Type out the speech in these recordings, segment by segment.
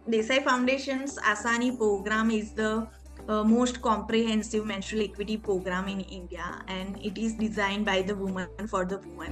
Desai Foundation's Asani program is the most comprehensive menstrual equity program in India, and it is designed by the woman for the woman.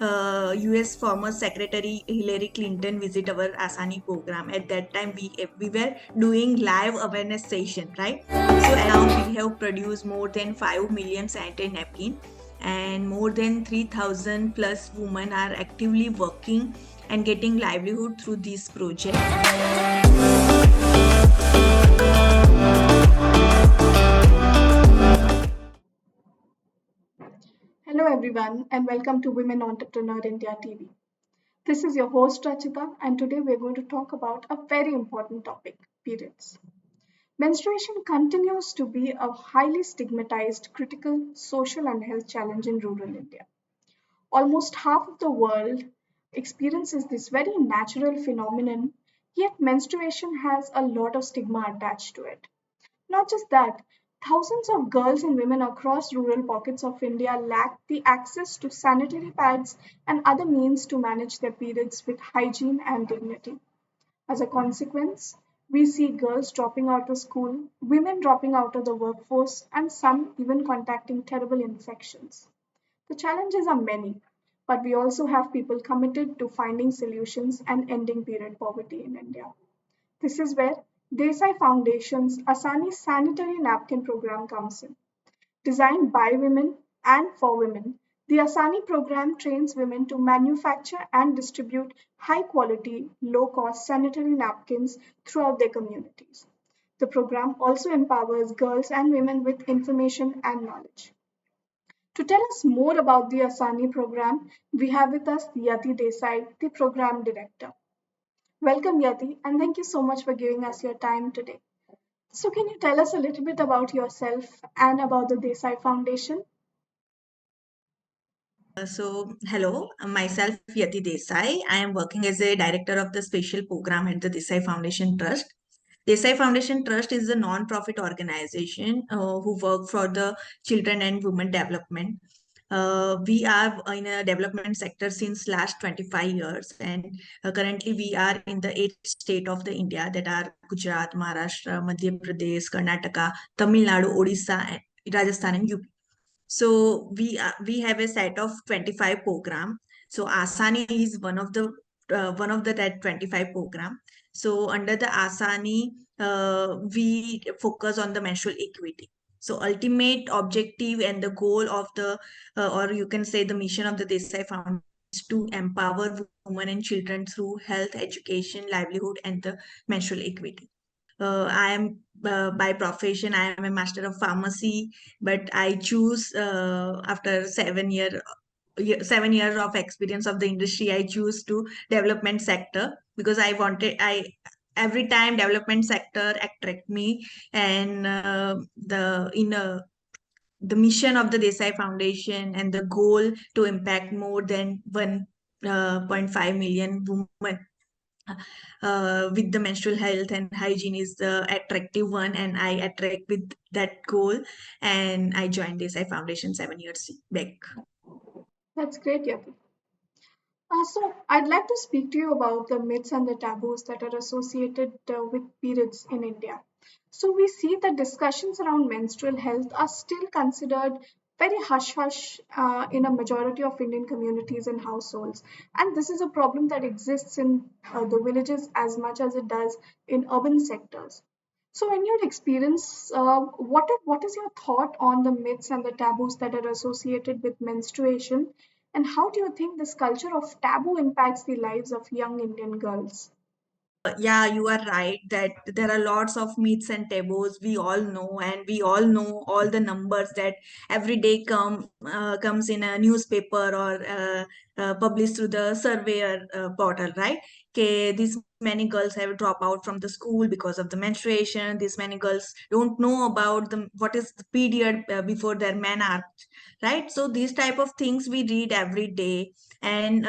US former Secretary Hillary Clinton visit our Asani program. At that time, we were doing live awareness session, right? So now we have produced more than 5 million sanitary napkins, and more than 3,000 plus women are actively working and getting livelihood through this project. Hello, everyone, and welcome to Women Entrepreneur India TV. This is your host Rachita, and today we're going to talk about a very important topic periods. Menstruation continues to be a highly stigmatized, critical social and health challenge in rural India. Almost half of the world experiences this very natural phenomenon, yet, menstruation has a lot of stigma attached to it. Not just that, thousands of girls and women across rural pockets of India lack the access to sanitary pads and other means to manage their periods with hygiene and dignity. As a consequence, we see girls dropping out of school, women dropping out of the workforce, and some even contacting terrible infections. The challenges are many, but we also have people committed to finding solutions and ending period poverty in India. This is where Desai Foundation's Asani Sanitary Napkin Program comes in. Designed by women and for women, the Asani program trains women to manufacture and distribute high quality, low cost sanitary napkins throughout their communities. The program also empowers girls and women with information and knowledge. To tell us more about the Asani program, we have with us Yati Desai, the program director. Welcome, Yati, and thank you so much for giving us your time today. So, can you tell us a little bit about yourself and about the Desai Foundation? Hello, myself Yati Desai. I am working as a director of the special program at the Desai Foundation Trust. Desai Foundation Trust is a non-profit organization who work for the children and women development. We are in a development sector since last 25 years, and currently we are in the 8 states of the India, that are Gujarat, Maharashtra, Madhya Pradesh, Karnataka, Tamil Nadu, Odisha, and Rajasthan, and UP. So we have a set of 25 program. So Asani is one of the that 25 program. So under the Asani, we focus on the menstrual equity. So ultimate objective and the goal of the, or you can say the mission of the Desai Foundation is to empower women and children through health, education, livelihood, and the menstrual equity. I am by profession, I am a master of pharmacy, but I choose after 7 years of experience of the industry, I choose to development sector because I every time development sector attract me, and the mission of the Desai Foundation and the goal to impact more than 1.5 million women with the menstrual health and hygiene is the attractive one, and I attract with that goal, and I joined Desai Foundation 7 years back. That's great, Yati. So, I'd like to speak to you about the myths and the taboos that are associated with periods in India. So, we see that discussions around menstrual health are still considered very hush hush in a majority of Indian communities and households. And this is a problem that exists in the villages as much as it does in urban sectors. So, in your experience, what is your thought on the myths and the taboos that are associated with menstruation, and how do you think this culture of taboo impacts the lives of young Indian girls? Yeah, you are right that there are lots of myths and taboos. We all know, and we all know all the numbers that every day comes in a newspaper or published through the surveyor portal, right? Okay, these many girls have dropped out from the school because of the menstruation. These many girls don't know about the what is the period before their menarche, right? So these type of things we read every day, and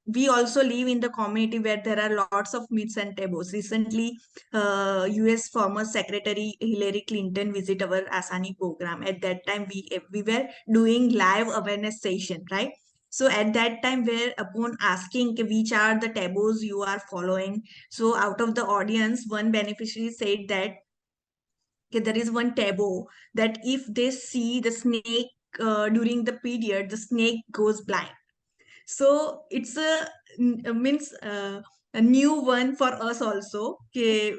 we also live in the community where there are lots of myths and taboos. Recently, US former Secretary Hillary Clinton visit our Asani program. At that time, we were doing live awareness session, right? So at that time, where upon asking कि which are the taboos you are following, so out of the audience, one beneficiary said that okay, there is one taboo that if they see the snake during the period, the snake goes blind. So it's means a new one for us also. Okay,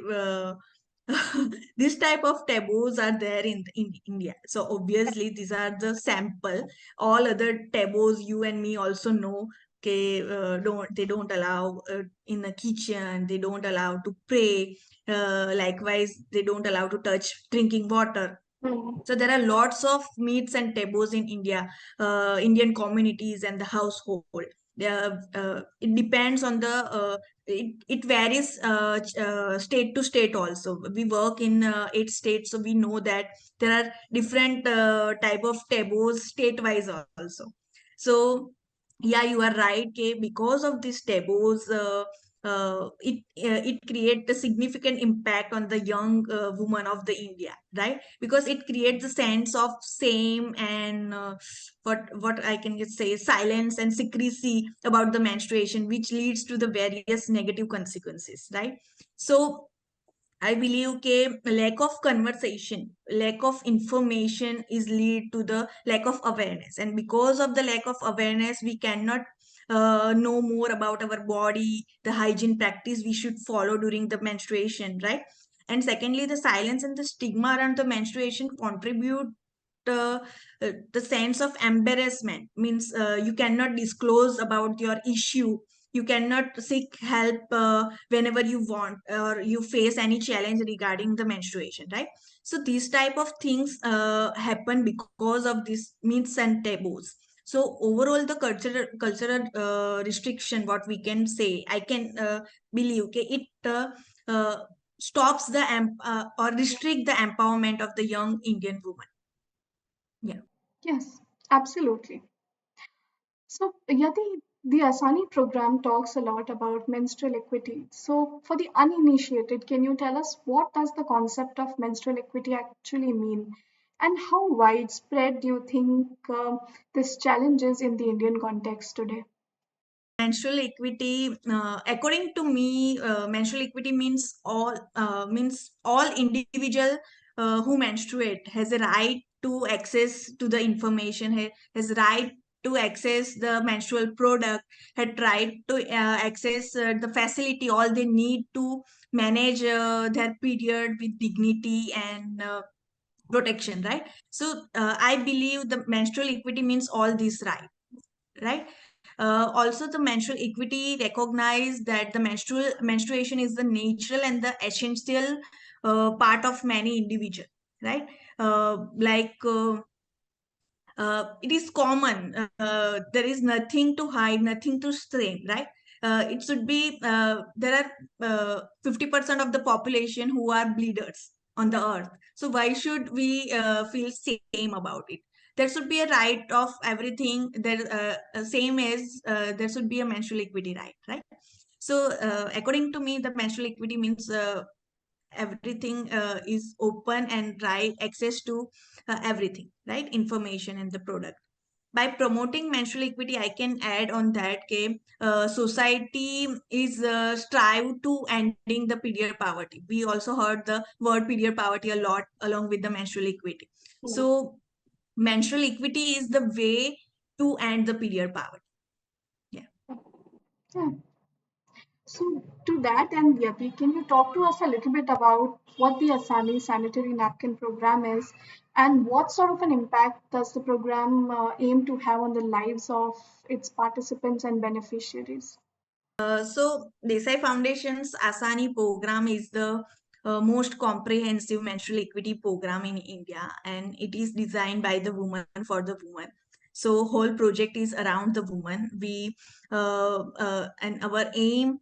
this type of taboos are there in India. So obviously these are the sample. All other taboos you and me also know. Okay, don't allow in the kitchen. They don't allow to pray. Likewise, they don't allow to touch drinking water. Hmm. So there are lots of myths and taboos in India, Indian communities and the household. It depends on it varies state to state also. We work in 8 states, so we know that there are different type of taboos state-wise also. So yeah, you are right. Okay, because of these taboos, it creates a significant impact on the young woman of the India, right? Because it creates a sense of shame and what I can just say silence and secrecy about the menstruation, which leads to the various negative consequences, right? So I believe that lack of conversation, lack of information is lead to the lack of awareness. And because of the lack of awareness, we cannot know more about our body, the hygiene practice we should follow during the menstruation, right? And secondly, the silence and the stigma around the menstruation contribute uh, the sense of embarrassment. Means you cannot disclose about your issue, you cannot seek help whenever you want or you face any challenge regarding the menstruation, right? So these type of things happen because of these myths and taboos. So overall the cultural restriction, what we can say, I can believe okay, it uh, stops the or restrict the empowerment of the young Indian woman. Yeah. Yes, absolutely. So, Yati, the Asani program talks a lot about menstrual equity. So, for the uninitiated, can you tell us what does the concept of menstrual equity actually mean? And how widespread do you think this challenge is in the Indian context today? Menstrual equity, according to me, menstrual equity means all individual who menstruate has a right to access to the information, has right to access the menstrual product, had right to access the facility, all they need to manage their period with dignity and protection, right? So I believe the menstrual equity means all these right? Also, the menstrual equity recognize that the menstruation is the natural and the essential part of many individual, right? It is common. There is nothing to hide, nothing to strain, right? It should be there are 50% of the population who are bleeders on the earth. So why should we feel shame about it? There should be a right of everything. There same as there should be a menstrual equity right? So according to me, the menstrual equity means everything is open and right access to everything, right? Information and the product. By promoting menstrual equity, I can add on that society is strive to ending the period poverty. We also heard the word period poverty a lot along with the menstrual equity. Hmm. So menstrual equity is the way to end the period poverty. Yeah. Yeah. So, to that end, Yati, can you talk to us a little bit about what the Asani Sanitary Napkin Program is and what sort of an impact does the program aim to have on the lives of its participants and beneficiaries? So Desai Foundation's Asani program is the most comprehensive menstrual equity program in India, and it is designed by the woman for the woman. So whole project is around the woman. We and our aim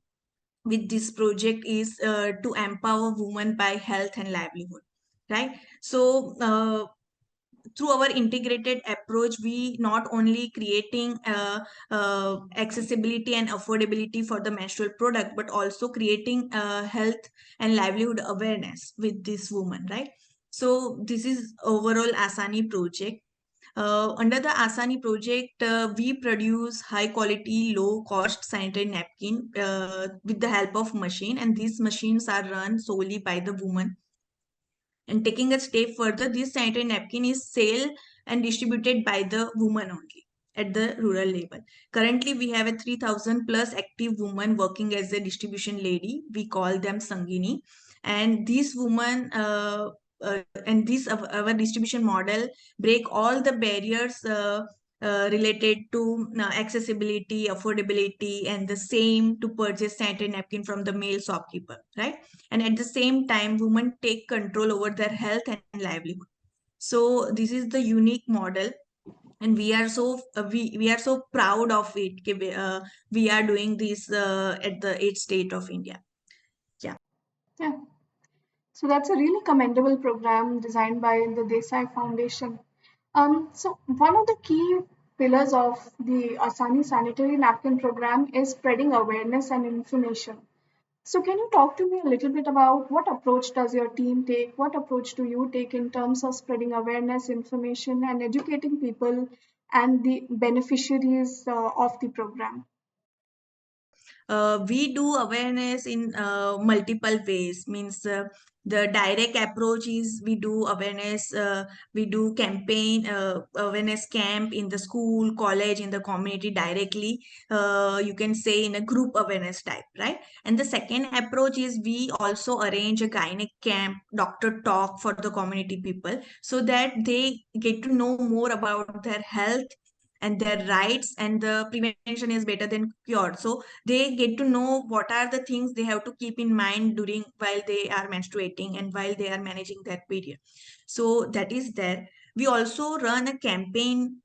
with this project is to empower women by health and livelihood, right? So through our integrated approach, we not only creating accessibility and affordability for the menstrual product, but also creating health and livelihood awareness with this woman, right? So this is overall Asani project. Under the Asani project, we produce high quality, low cost sanitary napkin with the help of machine, and these machines are run solely by the woman. And taking a step further, this sanitary napkin is sold and distributed by the woman only at the rural level. Currently, we have a 3,000 plus active women working as a distribution lady. We call them Sangini. And these women and this our distribution model break all the barriers related to accessibility, affordability, and the same to purchase sanitary napkin from the male shopkeeper, right? And at the same time women take control over their health and livelihood. So this is the unique model, and we are so proud of it. We are doing this at the 8th state of India. Yeah. Yeah. So that's a really commendable program designed by the Desai Foundation. So one of the key pillars of the Asani Sanitary Napkin Program is spreading awareness and information. So can you talk to me a little bit about what approach does your team take? What approach do you take in terms of spreading awareness, information, and educating people and the beneficiaries of the program? We do awareness in multiple ways. Means the direct approach is we do awareness, we do campaign awareness camp in the school, college, in the community directly. You can say in a group awareness type, right? And the second approach is we also arrange a gynec camp, doctor talk for the community people, so that they get to know more about their health and their rights, and the prevention is better than cure. So they get to know what are the things they have to keep in mind during while they are menstruating and while they are managing their period. So that is there. We also run a campaign,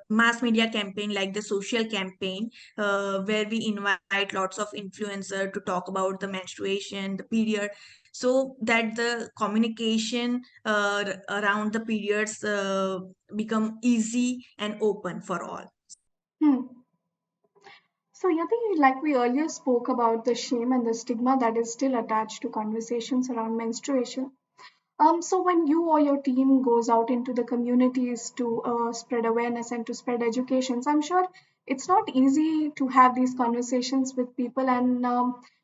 mass media campaign like the social campaign, where we invite lots of influencer to talk about the menstruation, the period, so that the communication around the periods become easy and open for all. Hmm. So, Yati, like we earlier spoke about the shame and the stigma that is still attached to conversations around menstruation. So when you or your team goes out into the communities to spread awareness and to spread educations, I'm sure it's not easy to have these conversations with people, and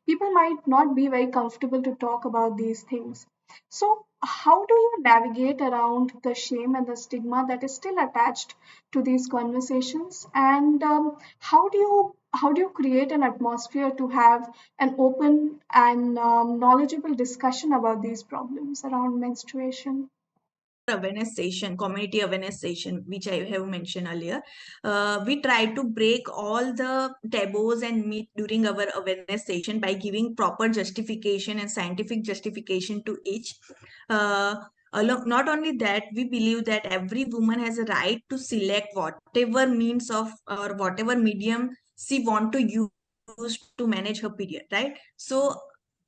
people might not be very comfortable to talk about these things. So how do you navigate around the shame and the stigma that is still attached to these conversations, and how do you create an atmosphere to have an open and knowledgeable discussion about these problems around menstruation? Awareness session, community awareness session, which I have mentioned earlier, we try to break all the taboos and myth during our awareness session by giving proper justification and scientific justification to each. Uh, Not only that, we believe that every woman has a right to select whatever means of or whatever medium she want to use to manage her period, right? So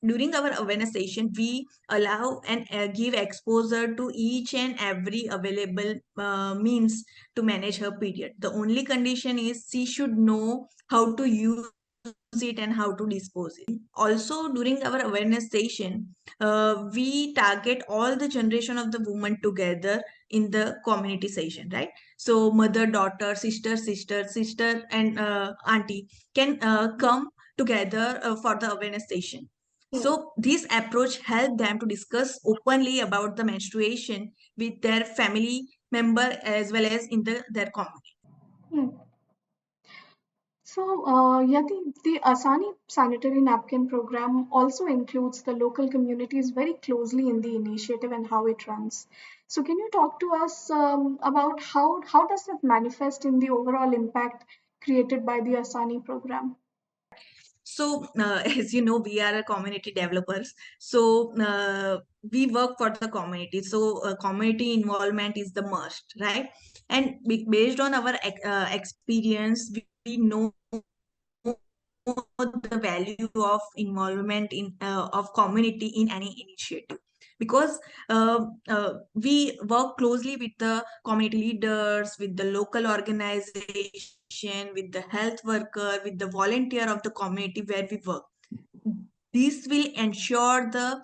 during our awareness session, we allow and give exposure to each and every available means to manage her period. The only condition is she should know how to use it and how to dispose it. Also, during our awareness session, we target all the generation of the women together in the community session, right? So mother, daughter, sister, and auntie can come together for the awareness session. Hmm. So this approach helped them to discuss openly about the menstruation with their family member as well as in their community. Hmm. So, Yati, the Asani Sanitary Napkin Program also includes the local communities very closely in the initiative and how it runs. So, can you talk to us about how does that manifest in the overall impact created by the Asani program? So, as you know, we are a community developers. So, we work for the community. So, community involvement is the must, right? And based on our experience, we know the value of involvement in of community in any initiative, because we work closely with the community leaders, with the local organization, with the health worker, with the volunteer of the community where we work. This will ensure the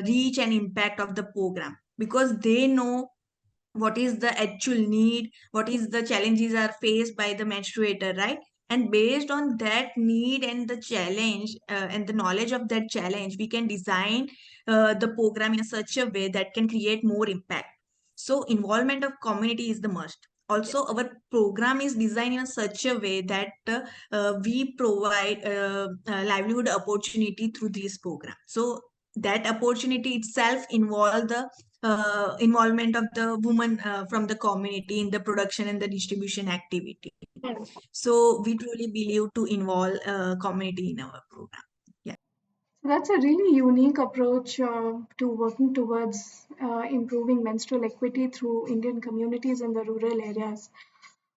reach and impact of the program, because they know what is the actual need, what is the challenges are faced by the menstruator, right? And based on that need and the challenge and the knowledge of that challenge, we can design the program in such a way that can create more impact. So involvement of community is the must. Also, our program is designed in such a way that we provide livelihood opportunity through this program. So that opportunity itself involve the involvement of the women from the community in the production and the distribution activity. So we truly believe to involve community in our program. Yeah. That's a really unique approach to working towards improving menstrual equity through Indian communities in the rural areas.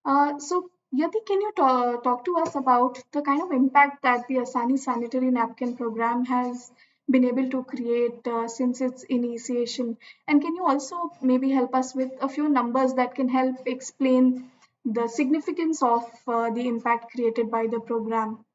So, Yati, can you talk to us about the kind of impact that the Asani Sanitary Napkin Program has been able to create since its initiation? And can you also maybe help us with a few numbers that can help explain the significance of the impact created by the program?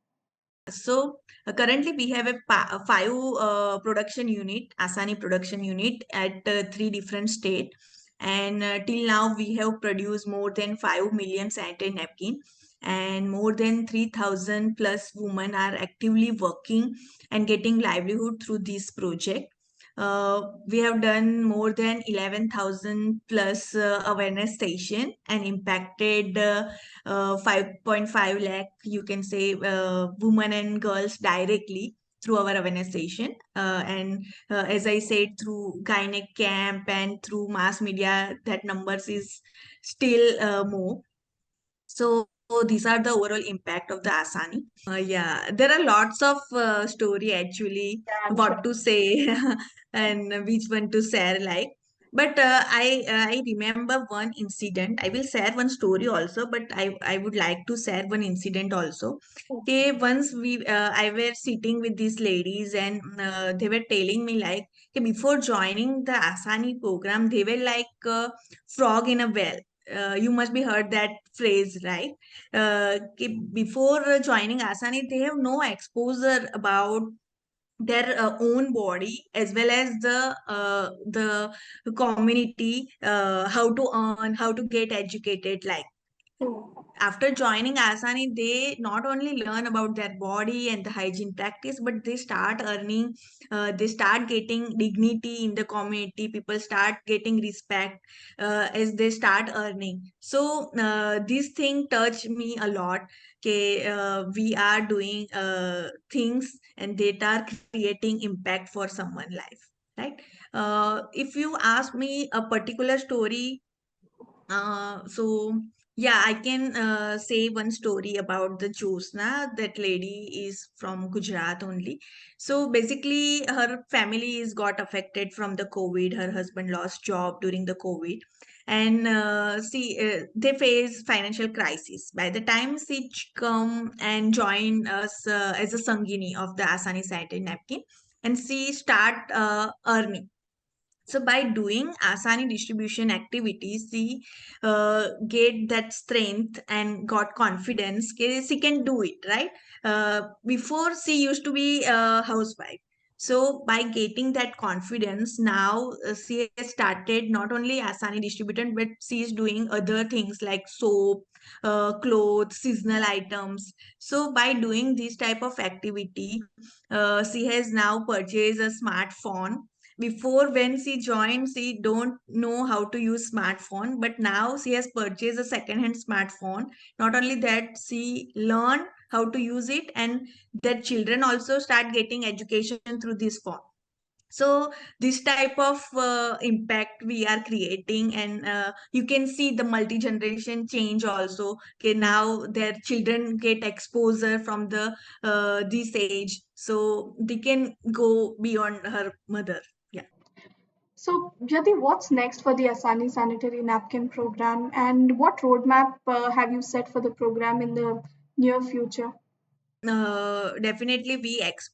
So currently we have a five production unit, Asani production unit at three different state, and till now we have produced more than 5 million sanitary napkin, and more than 3,000 plus women are actively working and getting livelihood through this project. We have done more than 11,000 plus awareness session and impacted 5.5 lakh, you can say, women and girls directly through our awareness session. And as I said, through gynec camp and through mass media, that numbers is still more. So these are the overall impact of the Asani. Yeah, there are lots of story actually, Yeah, I'm sure. what to say and which one to share like. But I remember one incident. I will share one story also, but I would like to share one incident also. Okay, once I were sitting with these ladies and they were telling me like, okay, before joining the Asani program, they were like frog in a well. You must be heard that phrase, right? Before joining Asani, they have no exposure about their own body as well as the community, how to earn, how to get educated. Like after joining Asani, they not only learn about their body and the hygiene practice, but they start earning, they start getting dignity in the community. People start getting respect as they start earning. So this thing touched me a lot. Okay, we are doing things and they are creating impact for someone's life, right? If you ask me a particular story, so yeah, I can say one story about the Josna. That lady is from Gujarat only. So basically, her family is got affected from the COVID. Her husband lost job during the COVID, and they face financial crisis. By the time she come and join us as a Sangini of the Asani Sanitary Napkin, and she start earning. So by doing Asani distribution activities, she get that strength and got confidence. She can do it, right? Before she used to be a housewife. So by getting that confidence, now she has started not only Asani distribution, but she is doing other things like soap, clothes, seasonal items. So by doing this type of activity, she has now purchased a smartphone. Before, when she joined, she don't know how to use smartphone, but now she has purchased a second hand smartphone. Not only that, she learned how to use it, and their children also start getting education through this phone. So this type of impact we are creating, and you can see the multi generation change also. Okay, now their children get exposure from the this age, so they can go beyond her mother. Yeah. So, Jyoti, what's next for the Asani Sanitary Napkin Program, and what roadmap have you set for the program in the near future? Definitely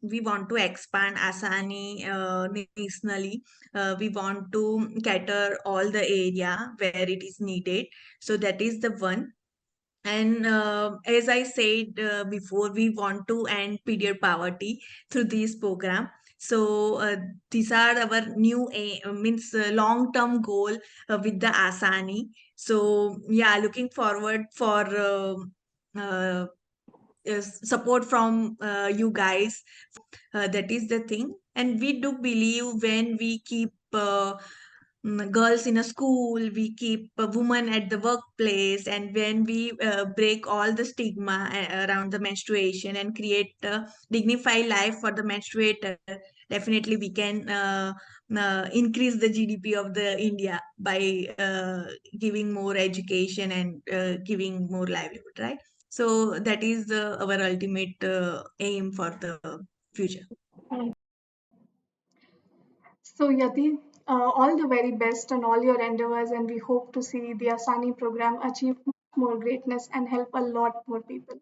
we want to expand Asani nationally. We want to cater all the area where it is needed. So that is the one. And as I said before, we want to end period poverty through this program. So these are our new means long-term goal with the Asani. So yeah, looking forward for uh, support from you guys. That is the thing, and we do believe when we keep girls in a school, we keep a woman at the workplace, and when we break all the stigma around the menstruation and create a dignified life for the menstruator, definitely we can increase the GDP of the India by giving more education and giving more livelihood, right? So that is our ultimate aim for the future. So, Yati, all the very best on all your endeavors, and we hope to see the Asani program achieve more greatness and help a lot more people.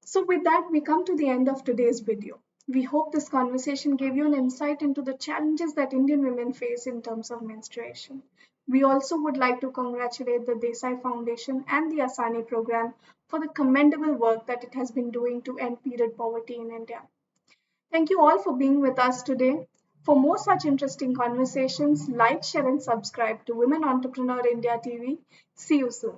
So, with that, we come to the end of today's video. We hope this conversation gave you an insight into the challenges that Indian women face in terms of menstruation. We also would like to congratulate the Desai Foundation and the Asani program for the commendable work that it has been doing to end period poverty in India. Thank you all for being with us today. For more such interesting conversations, like, share, and subscribe to Women Entrepreneur India TV. See you soon.